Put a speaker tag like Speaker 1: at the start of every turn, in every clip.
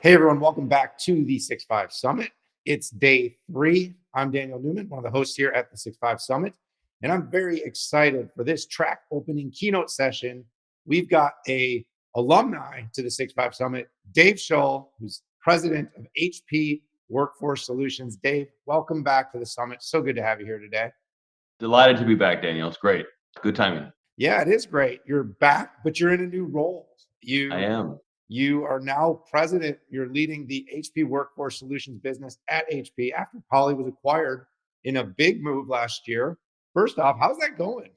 Speaker 1: Hey everyone, welcome back to the 6.5 Summit. It's day 3. I'm Daniel Newman, one of the hosts here at the 6.5 Summit, and I'm very excited for this track opening keynote session. We've got a alumni to the 6.5 Summit, Dave Shull, who's president of HP Workforce Solutions. Dave, welcome back to the summit. So good to have you here today.
Speaker 2: Delighted to be back, Daniel. It's great. Good timing.
Speaker 1: Yeah, it is great. You're back, but you're in a new role.
Speaker 2: I
Speaker 1: You
Speaker 2: am.
Speaker 1: You are now president. You're leading the HP Workforce Solutions business at HP after Poly was acquired in a big move last year. First off, how's that going?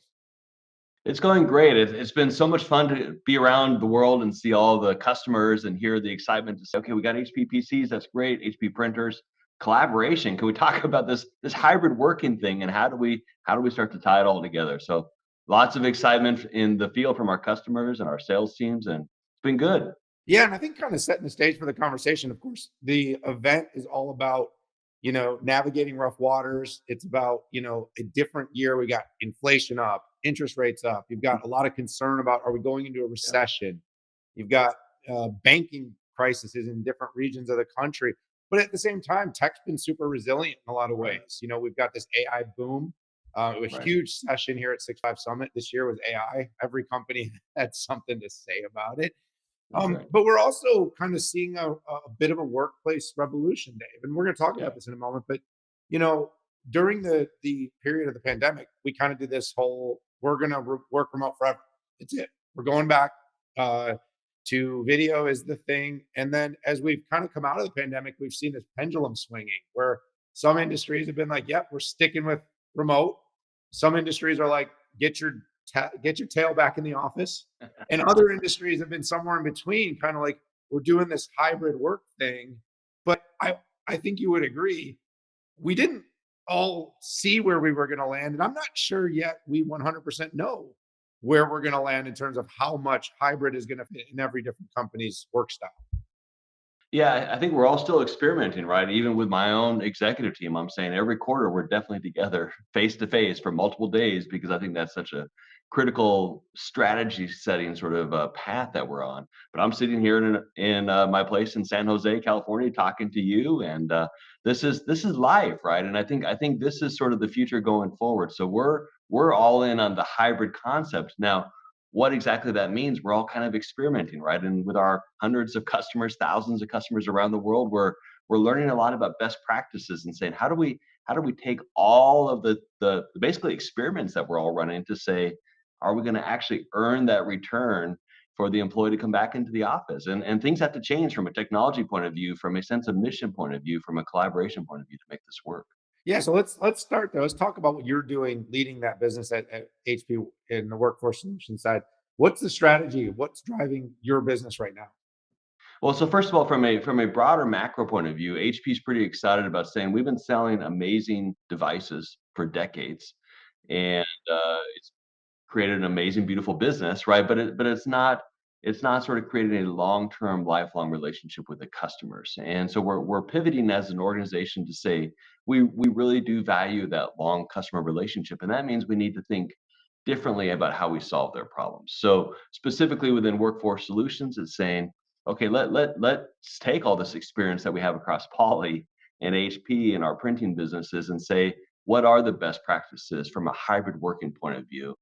Speaker 2: It's going great. It's been so much fun to be around the world and see all the customers and hear the excitement to say, okay, we got HP PCs. That's great. HP printers, collaboration. Can we talk about this hybrid working thing and how do we start to tie it all together? So lots of excitement in the field from our customers and our sales teams, and it's been good.
Speaker 1: Yeah, and I think kind of setting the stage for the conversation. Of course, the event is all about, navigating rough waters. It's about, a different year. We got inflation up, interest rates up. You've got a lot of concern about are we going into a
Speaker 2: Yeah.
Speaker 1: recession? You've got banking crises in different regions of the country. But at the same time, tech's been super resilient in a lot of
Speaker 2: Right.
Speaker 1: ways. We've got this AI boom. A
Speaker 2: Right.
Speaker 1: huge session here at 6.5 Summit this year was AI. Every company had something to say about it.
Speaker 2: That's right.
Speaker 1: But we're also kind of seeing a bit of a workplace revolution, Dave, and we're going to talk
Speaker 2: Yeah.
Speaker 1: about this in a moment. But you know, during the period of the pandemic, we kind of did this whole we're going to work remote forever. It's it. We're going back uh, to video is the thing, and then as we've kind of come out of the pandemic, we've seen this pendulum swinging where some industries have been like, "Yep, we're sticking with remote." Some industries are like, get your tail back in the office." And other industries have been somewhere in between, kind of like we're doing this hybrid work thing. But I think you would agree, we didn't all see where we were going to land. And I'm not sure yet we 100% know where we're going to land in terms of how much hybrid is going to fit in every different company's work style.
Speaker 2: Yeah, I think we're all still experimenting, right? Even with my own executive team, I'm saying every quarter we're definitely together face to face for multiple days because I think that's such a critical strategy setting sort of path that we're on. But I'm sitting here in my place in San Jose, California, talking to you, and this is life, right? And I think this is sort of the future going forward. So we're all in on the hybrid concept now. What exactly that means, we're all kind of experimenting, right? And with our hundreds of customers, thousands of customers around the world, we're learning a lot about best practices and saying how do we take all of the basically experiments that we're all running to say, are we going to actually earn that return for the employee to come back into the office? And things have to change from a technology point of view, from a sense of mission point of view, from a collaboration point of view to make this work.
Speaker 1: Yeah, so let's start there. Let's talk about what you're doing leading that business at HP in the workforce solution side. What's the strategy? What's driving your business right now?
Speaker 2: Well, so first of all, from a broader macro point of view, HP is pretty excited about saying we've been selling amazing devices for decades, and it's created an amazing, beautiful business, right? But it's not sort of creating a long-term, lifelong relationship with the customers. And so we're pivoting as an organization to say we really do value that long customer relationship, and that means we need to think differently about how we solve their problems. So specifically within workforce solutions, it's saying, okay, let's take all this experience that we have across Poly and HP and our printing businesses and say, what are the best practices from a hybrid working point of view?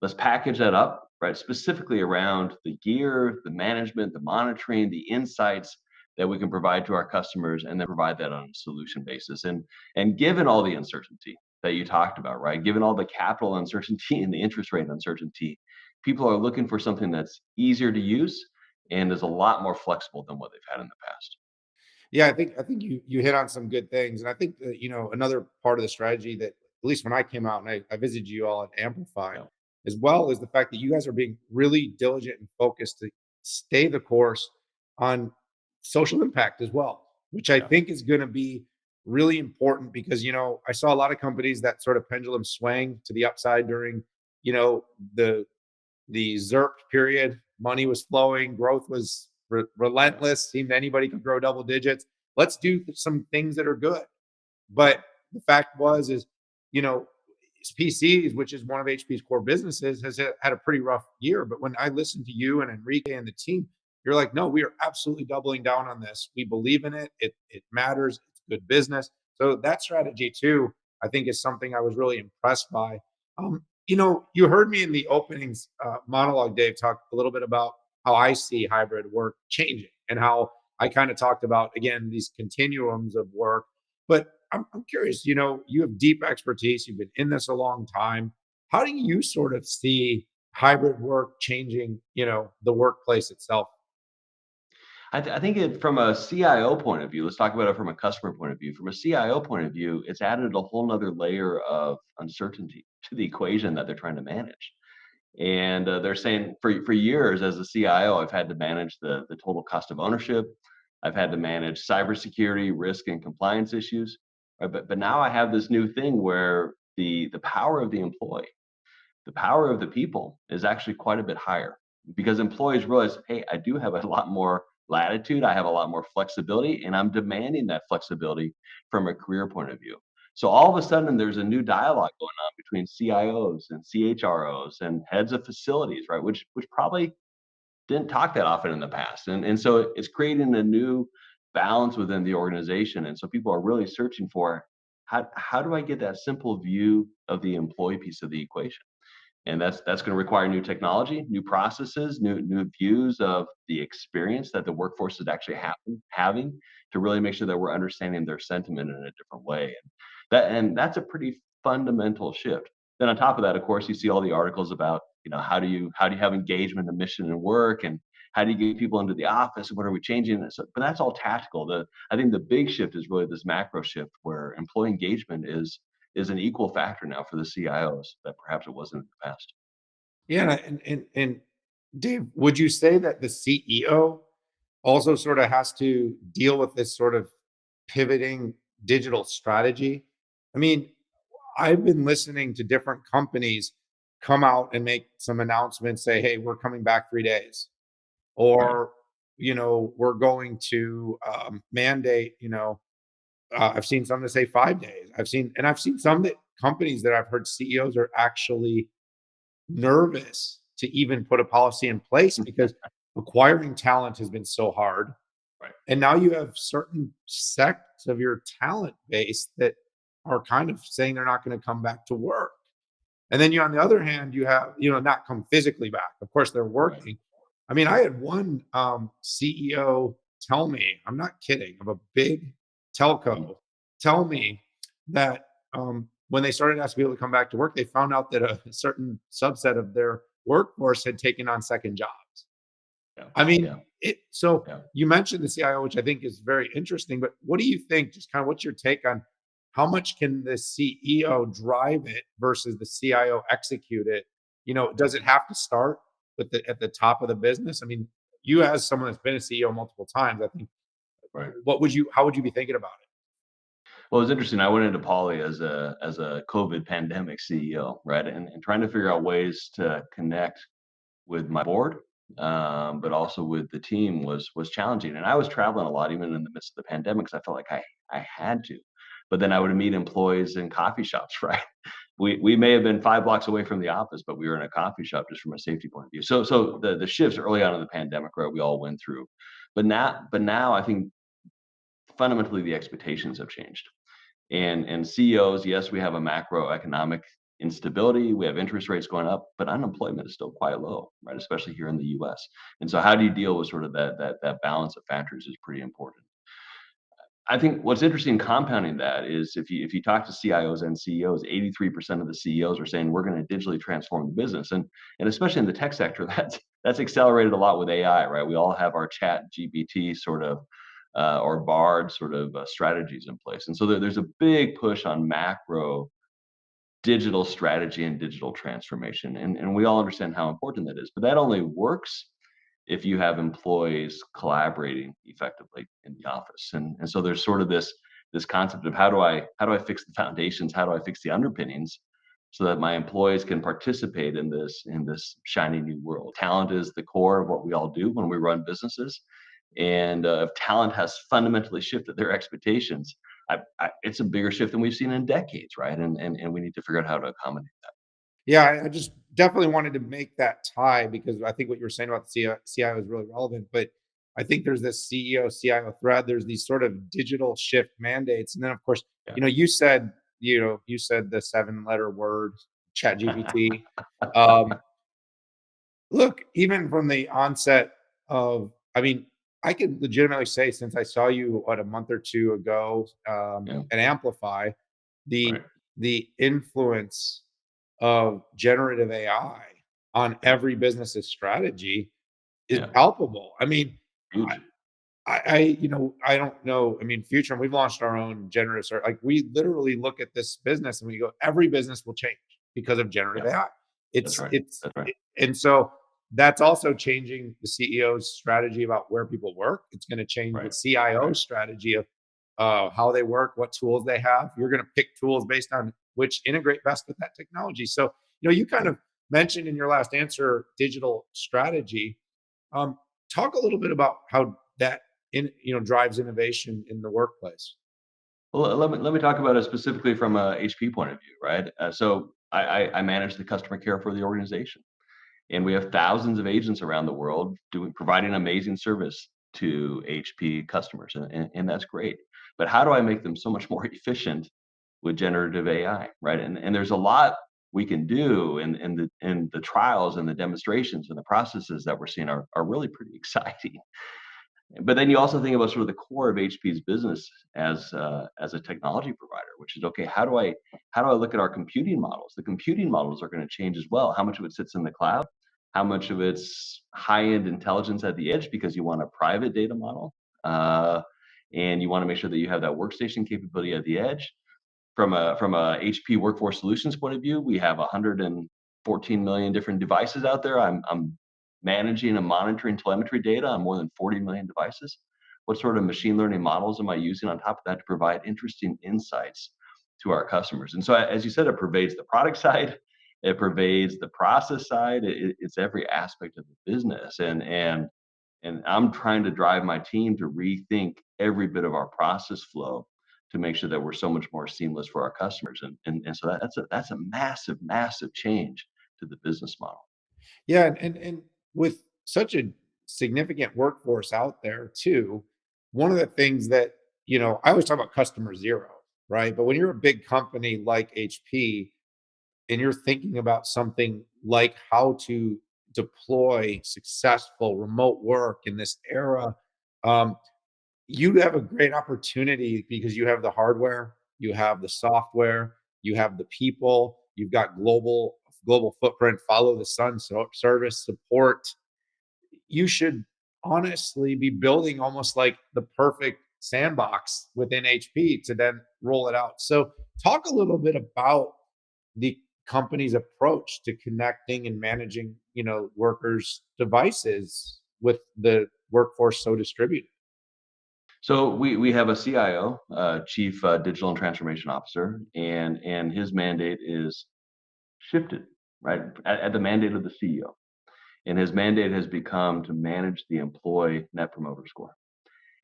Speaker 2: Let's package that up, right? Specifically around the gear, the management, the monitoring, the insights that we can provide to our customers, and then provide that on a solution basis. And given all the uncertainty that you talked about, right? Given all the capital uncertainty and the interest rate uncertainty, people are looking for something that's easier to use and is a lot more flexible than what they've had in the past.
Speaker 1: Yeah, I think you hit on some good things, and I think that another part of the strategy that at least when I came out and I visited you all at Amplify,
Speaker 2: Yeah,
Speaker 1: as well as the fact that you guys are being really diligent and focused to stay the course on social impact as well, which I
Speaker 2: yeah,
Speaker 1: think is going to be really important because I saw a lot of companies that sort of pendulum swang to the upside during you know the ZERP period. Money was flowing, growth was
Speaker 2: yeah,
Speaker 1: relentless, seemed anybody could grow double digits. Let's do some things that are good. But the fact is, you know, PCs, which is one of HP's core businesses, has had a pretty rough year. But when I listen to you and Enrique and the team, You're like, no, we are absolutely doubling down on this. We believe in it. It matters. It's good business. So that strategy too, I think, is something I was really impressed by. You heard me in the openings monologue, Dave, talk a little bit about how I see hybrid work changing and how I kind of talked about again these continuums of work. But I'm curious. You have deep expertise. You've been in this a long time. How do you sort of see hybrid work changing, the workplace itself?
Speaker 2: I think from a CIO point of view, let's talk about it from a customer point of view. From a CIO point of view, it's added a whole nother layer of uncertainty to the equation that they're trying to manage. And they're saying for years as a CIO, I've had to manage the total cost of ownership. I've had to manage cybersecurity, risk, and compliance issues. Right? But now I have this new thing where the power of the employee, the power of the people is actually quite a bit higher because employees realize, hey, I do have a lot more latitude, I have a lot more flexibility, and I'm demanding that flexibility from a career point of view. So all of a sudden, there's a new dialogue going on between CIOs and CHROs and heads of facilities, right? Which probably didn't talk that often in the past, and so it's creating a new balance within the organization, and so people are really searching for how do I get that simple view of the employee piece of the equation? And that's going to require new technology, new processes, new views of the experience that the workforce is actually having to really make sure that we're understanding their sentiment in a different way. And that's a pretty fundamental shift. Then on top of that, of course, you see all the articles about how do you have engagement and mission and work, and how do you get people into the office, and what are we changing? But that's all tactical. I think the big shift is really this macro shift where employee engagement is an equal factor now for the CIOs that perhaps it wasn't in the past.
Speaker 1: Yeah, and Dave, would you say that the CEO also sort of has to deal with this sort of pivoting digital strategy? I mean, I've been listening to different companies come out and make some announcements, say, "Hey, we're coming back 3 days,"
Speaker 2: Right.
Speaker 1: or, "We're going to, mandate," I've seen some that say 5 days. I've seen some that companies that I've heard CEOs are actually nervous to even put a policy in place because acquiring talent has been so hard.
Speaker 2: Right.
Speaker 1: And now you have certain sects of your talent base that are kind of saying they're not going to come back to work. And then on the other hand, you have, not come physically back. Of course, they're
Speaker 2: Right.
Speaker 1: working. I mean, I had one CEO tell me, I'm not kidding, of a big
Speaker 2: Mhm.
Speaker 1: telco tell me that when they started asking people to come back to work, they found out that a certain subset of their workforce had taken on second jobs.
Speaker 2: Yeah.
Speaker 1: I mean,
Speaker 2: Yeah.
Speaker 1: so
Speaker 2: Yeah.
Speaker 1: you mentioned the CIO, which I think is very interesting, but what do you think? Just kind of what's your take on how much can the CEO drive it versus the CIO execute it? Does it have to start at the top of the business? I mean, you as someone that's been a CEO multiple times, I think
Speaker 2: Right.
Speaker 1: how would you be thinking about it?
Speaker 2: Well, it's interesting. I went into Poly as a COVID pandemic CEO, right? And trying to figure out ways to connect with my board, but also with the team was challenging. And I was traveling a lot, even in the midst of the pandemic, because I felt like I had to. But then I would meet employees in coffee shops, right? We may have been 5 blocks away from the office, but we were in a coffee shop just from a safety point of view. So the shifts early on in the pandemic, right? We all went through, but now I think fundamentally the expectations have changed. And CEOs, yes, we have a macroeconomic instability, we have interest rates going up, but unemployment is still quite low, right? Especially here in the US. And so how do you deal with sort of that balance of factors is pretty important. I think what's interesting compounding that is if you talk to CIOs and CEOs, 83% of the CEOs are saying we're going to digitally transform the business. And especially in the tech sector, that's accelerated a lot with AI, right? We all have our chat GPT sort of or Bard sort of strategies in place. And so there's a big push on macro digital strategy and digital transformation. And we all understand how important that is. But that only works if you have employees collaborating effectively in the office. And so there's sort of this concept of how do I fix the foundations? How do I fix the underpinnings so that my employees can participate in this shiny new world? Talent is the core of what we all do when we run businesses. And if talent has fundamentally shifted their expectations, it's a bigger shift than we've seen in decades, right? And we need to figure out how to accommodate that.
Speaker 1: Yeah, I just definitely wanted to make that tie because I think what you were saying about the CIO is really relevant. But I think there's this CEO, CIO thread. There's these sort of digital shift mandates. And then of course,
Speaker 2: Yeah.
Speaker 1: you said the 7-letter word, chat GPT. Um, Look, even from the onset of, I mean, I can legitimately say since I saw you what a month or two ago,
Speaker 2: Yeah.
Speaker 1: at Amplify, the
Speaker 2: Right.
Speaker 1: the influence of generative AI on
Speaker 2: Yeah.
Speaker 1: every business's strategy is
Speaker 2: Yeah.
Speaker 1: palpable. I mean,
Speaker 2: Huge.
Speaker 1: I don't know. I mean, Future, we've launched our own generative search. Like we literally look at this business and we go, every business will change because of generative
Speaker 2: Yeah.
Speaker 1: AI.
Speaker 2: That's right.
Speaker 1: It's
Speaker 2: That's right.
Speaker 1: and so that's also changing the CEO's strategy about where people work. It's going to change the
Speaker 2: Right. Right.
Speaker 1: CIO's strategy of how they work, what tools they have. You're going to pick tools based on which integrate best with that technology. So, you kind
Speaker 2: Yeah.
Speaker 1: of mentioned in your last answer digital strategy. Um, Talk a little bit about how that drives innovation in the workplace.
Speaker 2: Well, let me talk about it specifically from a HP point of view, right? So I manage the customer care for the organization, and we have thousands of agents around the world providing amazing service to HP customers, and that's great. But how do I make them so much more efficient with generative AI, right? And there's a lot we can do, and the trials and the demonstrations and the processes that we're seeing are really pretty exciting. But then you also think about sort of the core of HP's business as a technology provider, which is okay. How do I look at our computing models? The computing models are going to change as well. How much of it sits in the cloud? How much of it's high-end intelligence at the edge because you want a private data model, and you want to make sure that you have that workstation capability at the edge. From a HP Workforce Solutions point of view, we have 114 million different devices out there. I'm managing and monitoring telemetry data on more than 40 million devices. What sort of machine learning models am I using on top of that to provide interesting insights to our customers? And so, as you said, it pervades the product side, it pervades the process side. It's every aspect of the business, and I'm trying to drive my team to rethink every bit of our process flow to make sure that we're so much more seamless for our customers. And so that's a massive, massive change to the business model.
Speaker 1: Yeah, and with such a significant workforce out there too, one of the things that, I always talk about customer zero, right? But when you're a big company like HP and you're thinking about something like how to deploy successful remote work in this era, um, you have a great opportunity because you have the hardware, you have the software, you have the people, you've got global footprint, follow the sun service support. You should honestly be building almost like the perfect sandbox within HP to then roll it out. So talk a little bit about the company's approach to connecting and managing, workers' devices with the workforce so distributed.
Speaker 2: So we have a CIO, Chief Digital and Transformation Officer, and his mandate is shifted right at the mandate of the CEO, and his mandate has become to manage the employee net promoter score.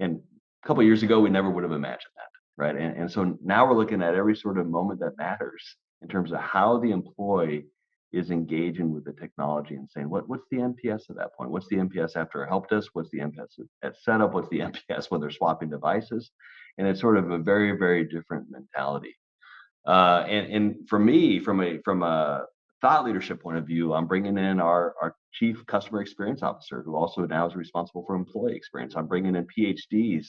Speaker 2: And a couple of years ago, we never would have imagined that, right? And so now we're looking at every sort of moment that matters in terms of how the employee is engaging with the technology and saying, what's the NPS at that point? What's the NPS after a help desk? What's the NPS at setup? What's the NPS when they're swapping devices? And it's sort of a very, very different mentality. And for me, from a thought leadership point of view, I'm bringing in our chief customer experience officer, who also now is responsible for employee experience. I'm bringing in PhDs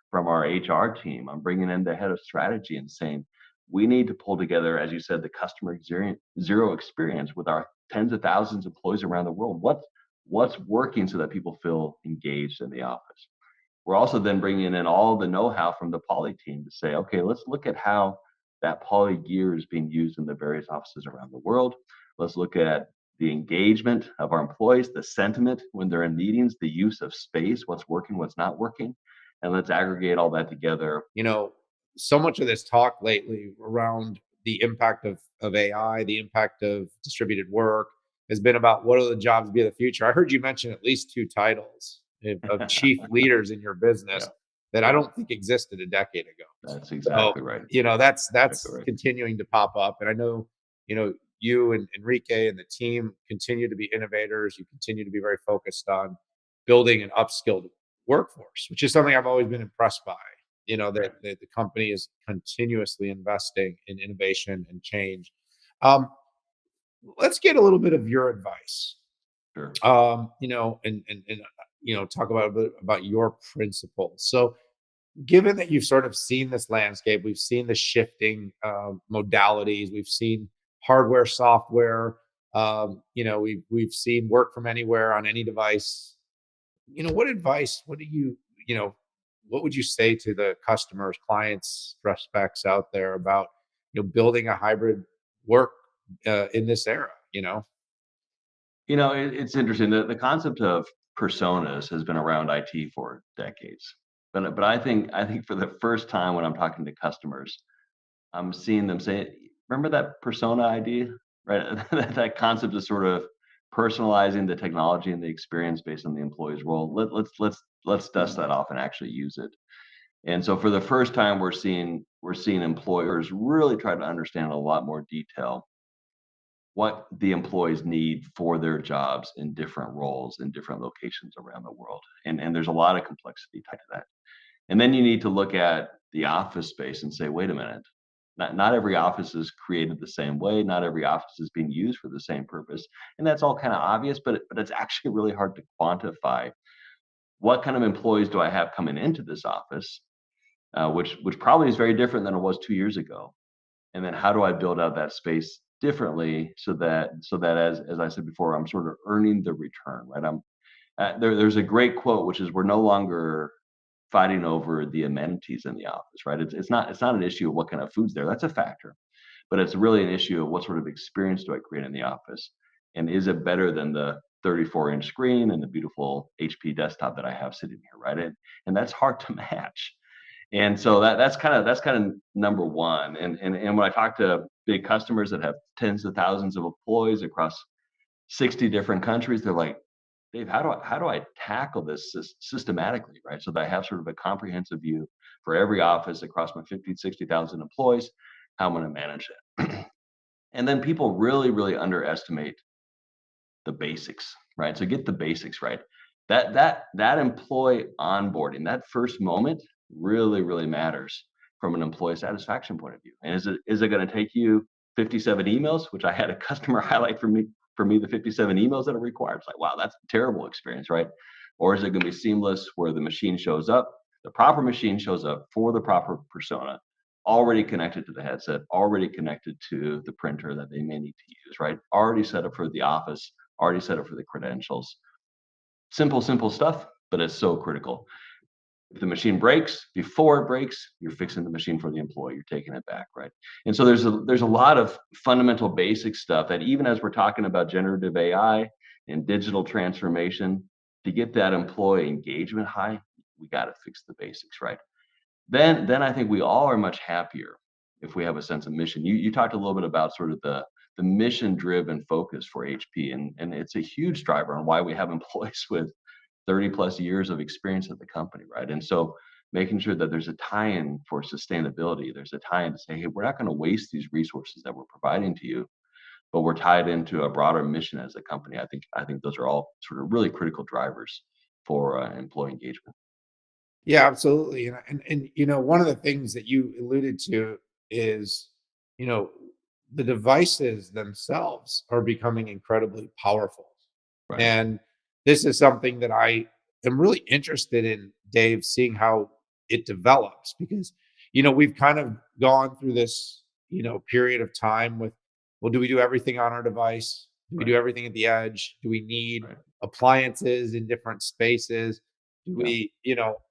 Speaker 2: from our HR team. I'm bringing in the head of strategy and saying we need to pull together, as you said, the customer zero experience with our tens of thousands of employees around the world. What's working so that people feel engaged in the office? We're also then bringing in all the know-how from the Poly team to say, okay, let's look at how that Poly gear is being used in the various offices around the world. Let's look at the engagement of our employees, the sentiment when they're in meetings, the use of space, what's working, what's not working, and let's aggregate all that together.
Speaker 1: you know, so much of this talk lately around the impact of AI, the impact of distributed work has been about what are the jobs be of the future. I heard you mention at least two titles of chief leaders in your business
Speaker 2: Yeah,
Speaker 1: that I
Speaker 2: yeah,
Speaker 1: don't think existed a decade ago.
Speaker 2: that's
Speaker 1: So,
Speaker 2: exactly right.
Speaker 1: that's
Speaker 2: Exactly right.
Speaker 1: continuing to pop up. And I know, you and Enrique and the team continue to be innovators. You continue to be very focused on building an upskilled workforce, which is something I've always been impressed by.
Speaker 2: Right.
Speaker 1: That the company is continuously investing in innovation and change. Um, let's get a little bit of your advice.
Speaker 2: Sure.
Speaker 1: Talk about a bit about your principles. So, given that you've sort of seen this landscape, we've seen the shifting modalities, we've seen hardware, software. We've seen work from anywhere on any device. What advice? What do you know? What would you say to the customers, clients, prospects out there about building a hybrid work in this era?
Speaker 2: It's interesting. The concept of personas has been around IT for decades. But I think for the first time when I'm talking to customers, I'm seeing them say, "Remember that persona idea?" Right? That concept is sort of personalizing the technology and the experience based on the employee's role. Let's dust that off and actually use it. And so for the first time, we're seeing employers really try to understand in a lot more detail what the employees need for their jobs in different roles in different locations around the world. And there's a lot of complexity tied to that. And then you need to look at the office space and say, wait a minute, not every office is created the same way. Not every office is being used for the same purpose. And that's all kind of obvious, but it's actually really hard to quantify what kind of employees do I have coming into this office, which probably is very different than it was 2 years ago. And then how do I build out that space differently so that as I said before, I'm sort of earning the return, right? There's a great quote which is we're no longer fighting over the amenities in the office, right? It's not an issue of what kind of food's there. That's a factor, but it's really an issue of what sort of experience do I create in the office, and is it better than the 34-inch screen and the beautiful HP desktop that I have sitting here, right? And that's hard to match. And so that's kind of number one. And when I talk to big customers that have tens of thousands of employees across 60 different countries, they're like, Dave, how do I tackle this systematically, right? So that I have sort of a comprehensive view for every office across my 50, 60,000 employees, how I'm going to manage it. And then people really, really underestimate the basics, right? So get the basics right. That employee onboarding, that first moment really, really matters from an employee satisfaction point of view. And is it going to take you 57 emails, which I had a customer highlight for me the 57 emails that are required. It's like, wow, that's a terrible experience, right? Or is it going to be seamless where the machine shows up, the proper machine shows up for the proper persona, already connected to the headset, already connected to the printer that they may need to use, right? Already set up for the office, already set up for the credentials. Simple, simple stuff, but it's so critical. If the machine breaks, before it breaks, you're fixing the machine for the employee. You're taking it back, right? And so there's a lot of fundamental basic stuff that even as we're talking about generative AI and digital transformation, to get that employee engagement high, we got to fix the basics, right? Then I think we all are much happier if we have a sense of mission. You talked a little bit about sort of the mission driven focus for HP, and it's a huge driver on why we have employees with 30 plus years of experience at the company, right? And so making sure that there's a tie-in for sustainability, there's a tie-in to say, hey, we're not going to waste these resources that we're providing to you, but we're tied into a broader mission as a company. I think those are all sort of really critical drivers for employee engagement.
Speaker 1: Yeah, absolutely. One of the things that you alluded to is, you know, the devices themselves are becoming incredibly powerful.
Speaker 2: Right.
Speaker 1: And this is something that I am really interested in, Dave, seeing how it develops because, we've kind of gone through this, period of time with, well, do we do everything on our device? Do we
Speaker 2: Right.
Speaker 1: do everything at the edge? Do we need
Speaker 2: Right.
Speaker 1: appliances in different spaces? Do
Speaker 2: Yeah.
Speaker 1: we,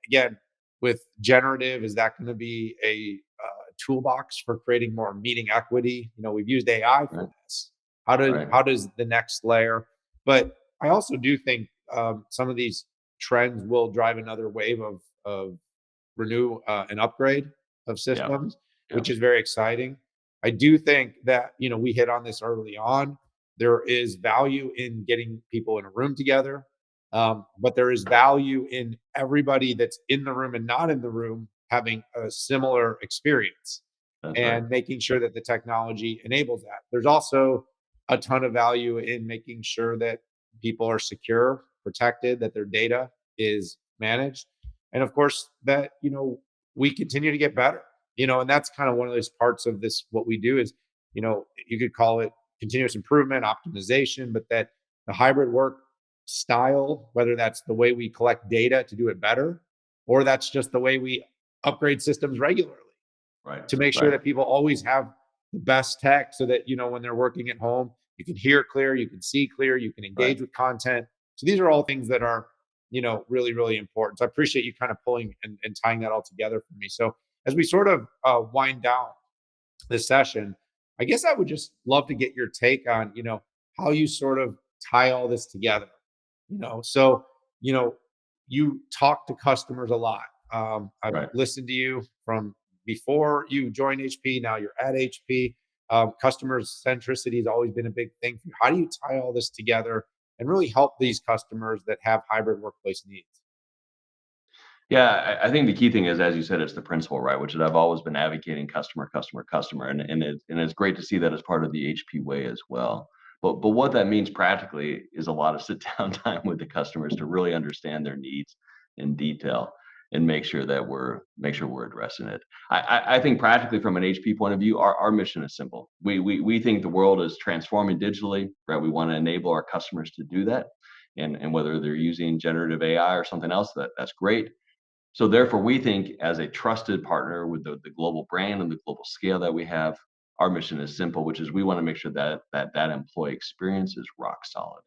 Speaker 1: again, with generative, is that going to be a toolbox for creating more meeting equity? We've used AI for
Speaker 2: Right.
Speaker 1: this.
Speaker 2: Right.
Speaker 1: How does the next layer? But I also do think some of these trends will drive another wave of renew and upgrade of
Speaker 2: Yeah.
Speaker 1: systems,
Speaker 2: Yeah.
Speaker 1: which is very exciting. I do think that we hit on this early on. There is value in getting people in a room together, but there is value in everybody that's in the room and not in the room having a similar experience
Speaker 2: That's right.
Speaker 1: and making sure that the technology enables that. There's also a ton of value in making sure that people are secure, protected, that their data is managed. And of course, that, we continue to get better, and that's kind of one of those parts of this. What we do is, you could call it continuous improvement, optimization, but that the hybrid work style, whether that's the way we collect data to do it better, or that's just the way we upgrade systems regularly
Speaker 2: Right.
Speaker 1: to make sure
Speaker 2: Right.
Speaker 1: that people always have the best tech so that, when they're working at home, you can hear clear, you can see clear, you can
Speaker 2: Right.
Speaker 1: engage with content. So these are all things that are, really, really important. So I appreciate you kind of pulling and tying that all together for me. So as we sort of wind down this session, I guess I would just love to get your take on, how you sort of tie all this together. So, you know, you talk to customers a lot. I've
Speaker 2: Right.
Speaker 1: listened to you from before you joined HP, now you're at HP. Customer centricity has always been a big thing for you. How do you tie all this together and really help these customers that have hybrid workplace needs?
Speaker 2: Yeah, I think the key thing is, as you said, it's the principle, right? Which is I've always been advocating customer, customer, customer, and it's great to see that as part of the HP way as well. But what that means practically is a lot of sit down time with the customers to really understand their needs in detail and make sure we're addressing it. I think practically from an HP point of view, our mission is simple. We think the world is transforming digitally, right? We want to enable our customers to do that. And whether they're using generative AI or something else, that's great. So therefore, we think as a trusted partner with the global brand and the global scale that we have, our mission is simple, which is we want to make sure that employee experience is rock solid.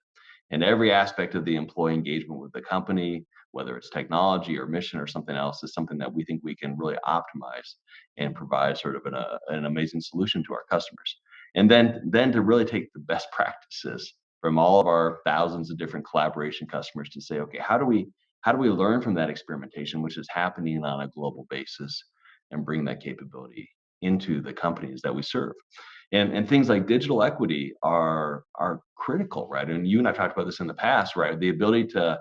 Speaker 2: And every aspect of the employee engagement with the company, whether it's technology or mission or something else, is something that we think we can really optimize and provide sort of an amazing solution to our customers. And then to really take the best practices from all of our thousands of different collaboration customers to say, okay, how do we learn from that experimentation, which is happening on a global basis, and bring that capability into the companies that we serve? And things like digital equity are critical, right? And you and I talked about this in the past, right? The ability to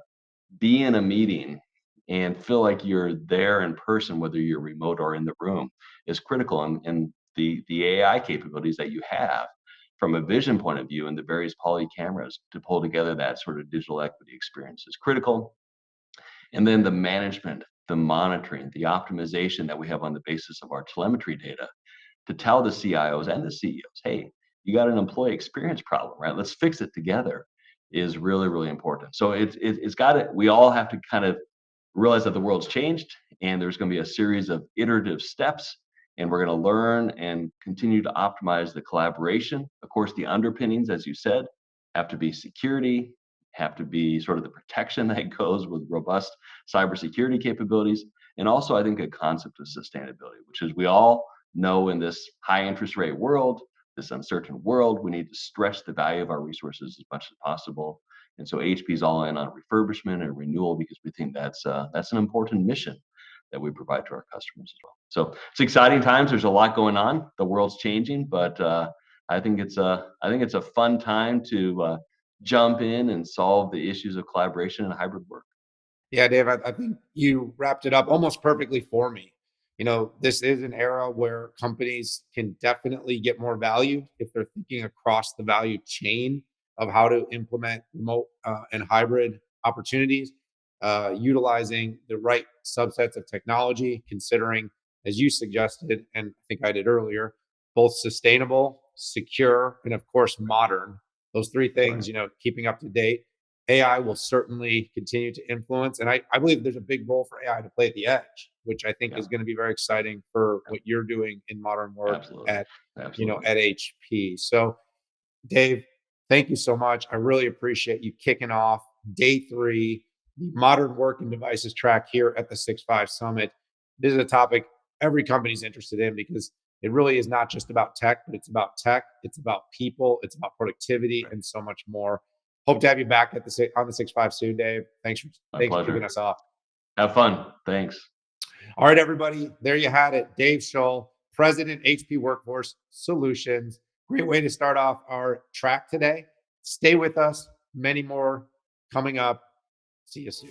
Speaker 2: be in a meeting and feel like you're there in person, whether you're remote or in the room, is critical. And the AI capabilities that you have from a vision point of view and the various poly cameras to pull together that sort of digital equity experience is critical. And then the management, the monitoring, the optimization that we have on the basis of our telemetry data to tell the CIOs and the CEOs, hey, you got an employee experience problem, right? Let's fix it together is really, really important. So it's got to, we all have to kind of realize that the world's changed and there's going to be a series of iterative steps, and we're going to learn and continue to optimize the collaboration. Of course, the underpinnings, as you said, have to be security, have to be sort of the protection that goes with robust cybersecurity capabilities, and also I think a concept of sustainability, which is we all know in this high interest rate world, this uncertain world, we need to stretch the value of our resources as much as possible. And so HP is all in on refurbishment and renewal because we think that's an important mission that we provide to our customers as well. So it's exciting times. There's a lot going on. The world's changing, but I think it's a fun time to jump in and solve the issues of collaboration and hybrid work.
Speaker 1: Yeah, Dave, I think you wrapped it up almost perfectly for me. This is an era where companies can definitely get more value if they're thinking across the value chain of how to implement remote and hybrid opportunities, utilizing the right subsets of technology, considering, as you suggested, and I think I did earlier, both sustainable, secure, and of course, modern. Those three
Speaker 2: Right.
Speaker 1: things, keeping up to date. AI will certainly continue to influence. And I believe there's a big role for AI to play at the edge, which I think
Speaker 2: Yeah.
Speaker 1: is going to be very exciting for
Speaker 2: Yeah.
Speaker 1: what you're doing in modern work
Speaker 2: Absolutely.
Speaker 1: at,
Speaker 2: Absolutely.
Speaker 1: at HP. So Dave, thank you so much. I really appreciate you kicking off day three, the modern work and devices track here at the 6.5 Summit. This is a topic every company's interested in because it really is not just about tech, but it's about people, it's about productivity,
Speaker 2: Right.
Speaker 1: and so much more. Hope to have you back at on the 6.5 soon, Dave.
Speaker 2: My
Speaker 1: Thanks for kicking
Speaker 2: pleasure.
Speaker 1: us off.
Speaker 2: Have fun. Thanks.
Speaker 1: All right, everybody. There you had it. Dave Shull, President, HP Workforce Solutions. Great way to start off our track today. Stay with us. Many more coming up. See you soon.